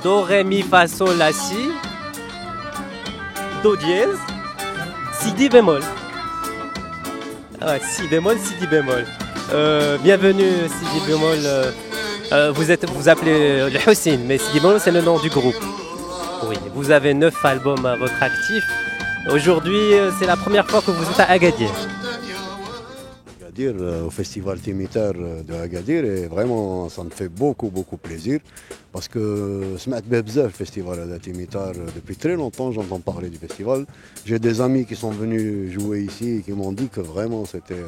Do, ré, mi, fa, sol, la, si. Do dièse. Si, di bémol. Ah ouais, si bémol, si, di bémol. Bienvenue, si, di bémol. Vous appelez le Hussein, mais si, di bémol, c'est le nom du groupe. Oui, vous avez 9 albums à votre actif. Aujourd'hui, c'est la première fois que vous êtes à Agadir. Agadir, au festival Timitar de Agadir, et vraiment ça me fait beaucoup plaisir parce que سمعت به بزاف le festival de Timitar depuis très longtemps, j'entends parler du festival. J'ai des amis qui sont venus jouer ici et qui m'ont dit que vraiment c'était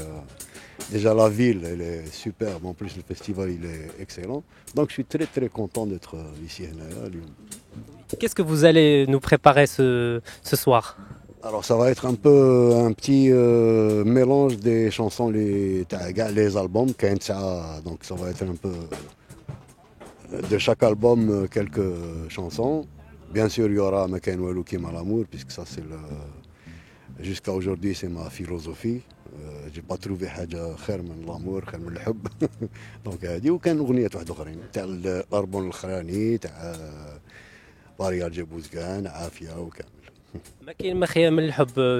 déjà la ville, elle est superbe, en plus le festival il est excellent. Donc je suis très content d'être ici à Lyon. Qu'est-ce que vous allez nous préparer ce soir? Alors ça va être un peu un petit mélange des chansons, les albums, donc ça va être un peu de chaque album quelques chansons. Bien sûr il y aura Ma Kain Walou Kima l'amour, puisque ça c'est jusqu'à aujourd'hui c'est ma philosophie. J'ai pas trouvé حاجة خير من l'amour, خير من الحب. دونك هذه وكان أغنيات واحد أخرين تاع الألبوم الأخراني تاع باريال جابوزكان عافية وكامل.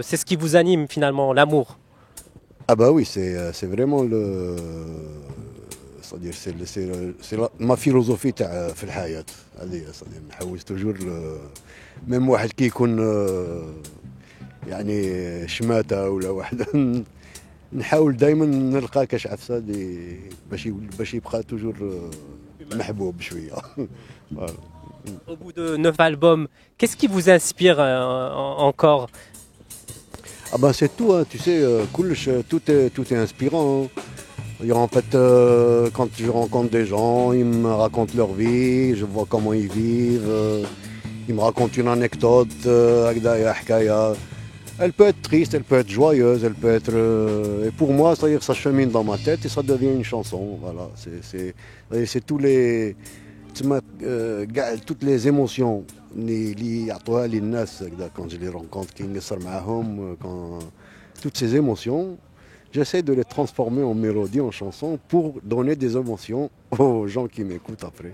C'est ce qui vous anime finalement, l'amour. Ah bah oui, c'est vraiment c'est-à-dire c'est ma philosophie تاع في الحياة هذه، c'est-à-dire نحوس توجور ميم واحد كي يكون يعني شماتة ولا واحد نحاول دائما نلقى كاش عفسة باش يبقى توجور محبوب شوية. Au bout de 9 albums, qu'est-ce qui vous inspire encore? Ah ben c'est tout, hein, tu sais, tout est inspirant. Hein. En fait, quand je rencontre des gens, ils me racontent leur vie, je vois comment ils vivent, ils me racontent une anecdote, elle peut être triste, elle peut être joyeuse, elle peut être... et pour moi, c'est-à-dire ça chemine dans ma tête et ça devient une chanson. Voilà, c'est tous les... toutes les émotions quand je les rencontre, toutes ces émotions, j'essaie de les transformer en mélodie, en chanson, pour donner des émotions aux gens qui m'écoutent après.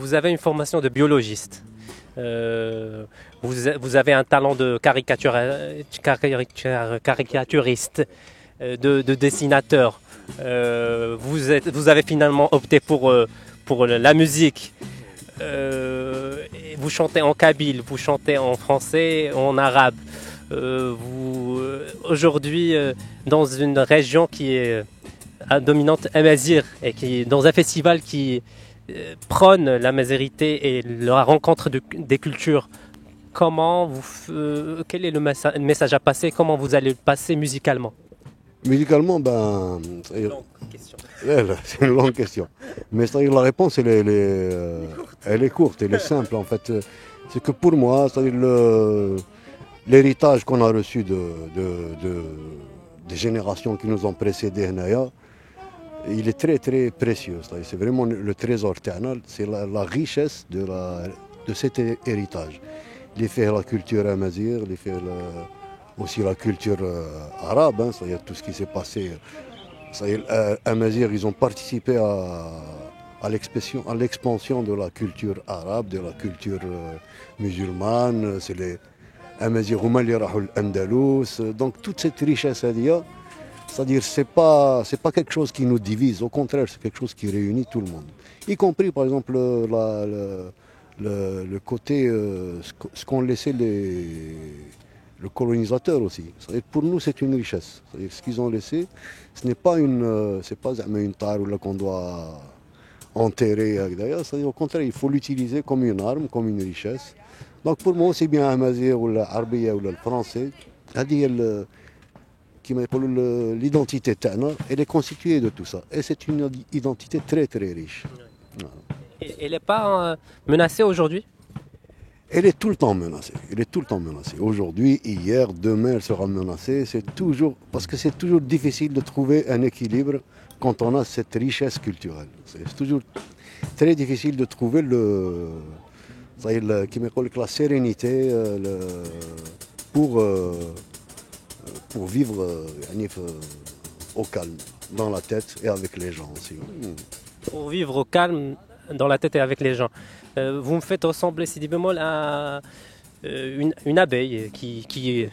Vous avez une formation de biologiste. Vous avez un talent de caricaturiste, de dessinateur. Vous avez finalement opté pour la musique. Vous chantez en kabyle, vous chantez en français, en arabe. Aujourd'hui, dans une région qui est dominante amazigh et qui est dans un festival qui prône la mazérité et la rencontre des cultures, quel est le message à passer? Comment vous allez le passer musicalement? Musicalement, c'est une longue question. Mais c'est-à-dire la réponse, elle est courte, elle est simple en fait. C'est que pour moi, c'est-à-dire l'héritage qu'on a reçu des générations qui nous ont précédés, il est très précieux. C'est vraiment le trésor ternal, c'est la richesse de cet héritage. Il fait la culture amazigh, il fait aussi la culture arabe, hein, c'est-à-dire tout ce qui s'est passé. Amazigh, ils ont participé à l'expansion de la culture arabe, de la culture musulmane. C'est les Amazigh huma li rahou l'Andalous. Donc toute cette richesse, c'est-à-dire c'est pas quelque chose qui nous divise, au contraire c'est quelque chose qui réunit tout le monde. Y compris par exemple le côté, ce qu'ont laissé le colonisateur aussi. Pour nous c'est une richesse. Ce qu'ils ont laissé, ce n'est pas une tare qu'on doit enterré. C'est-à-dire, au contraire, il faut l'utiliser comme une arme, comme une richesse. Donc pour moi, c'est bien Amazigh ou l'Arabie ou le français. L'identité تاعنا, elle est constituée de tout ça. Et c'est une identité très très riche. Voilà. Et elle n'est pas menacée aujourd'hui? Elle est tout le temps menacée. Elle est tout le temps menacée. Aujourd'hui, hier, demain, elle sera menacée. C'est toujours parce que c'est toujours difficile de trouver un équilibre quand on a cette richesse culturelle. C'est toujours très difficile de trouver la sérénité pour, pour vivre au calme, dans la tête et avec les gens aussi. Pour vivre au calme, dans la tête et avec les gens. Vous me faites ressembler, Sidi Bémol, à une abeille qui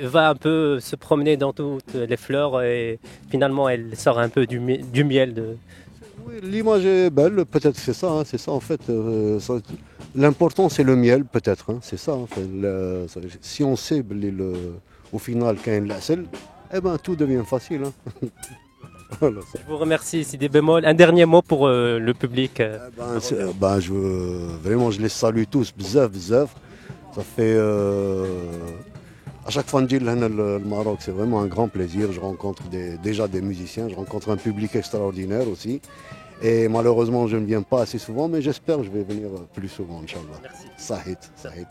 va un peu se promener dans toutes les fleurs et finalement elle sort un peu du miel. Oui, l'image est belle, peut-être c'est ça en fait. L'important c'est le miel peut-être, hein, c'est ça. En fait. Si on sait au final qu'il y a une lacelle, eh ben tout devient facile. Hein. Voilà, Je vous remercie, Sidi Bémol. Un dernier mot pour le public. Vraiment, je les salue tous, bzaf, bzaf. Ça fait. À chaque fois que je viens au Maroc, c'est vraiment un grand plaisir. Je rencontre déjà des musiciens, je rencontre un public extraordinaire aussi. Et malheureusement, je ne viens pas assez souvent, mais j'espère que je vais venir plus souvent, Inch'Allah. Merci. Sahit, Sahit.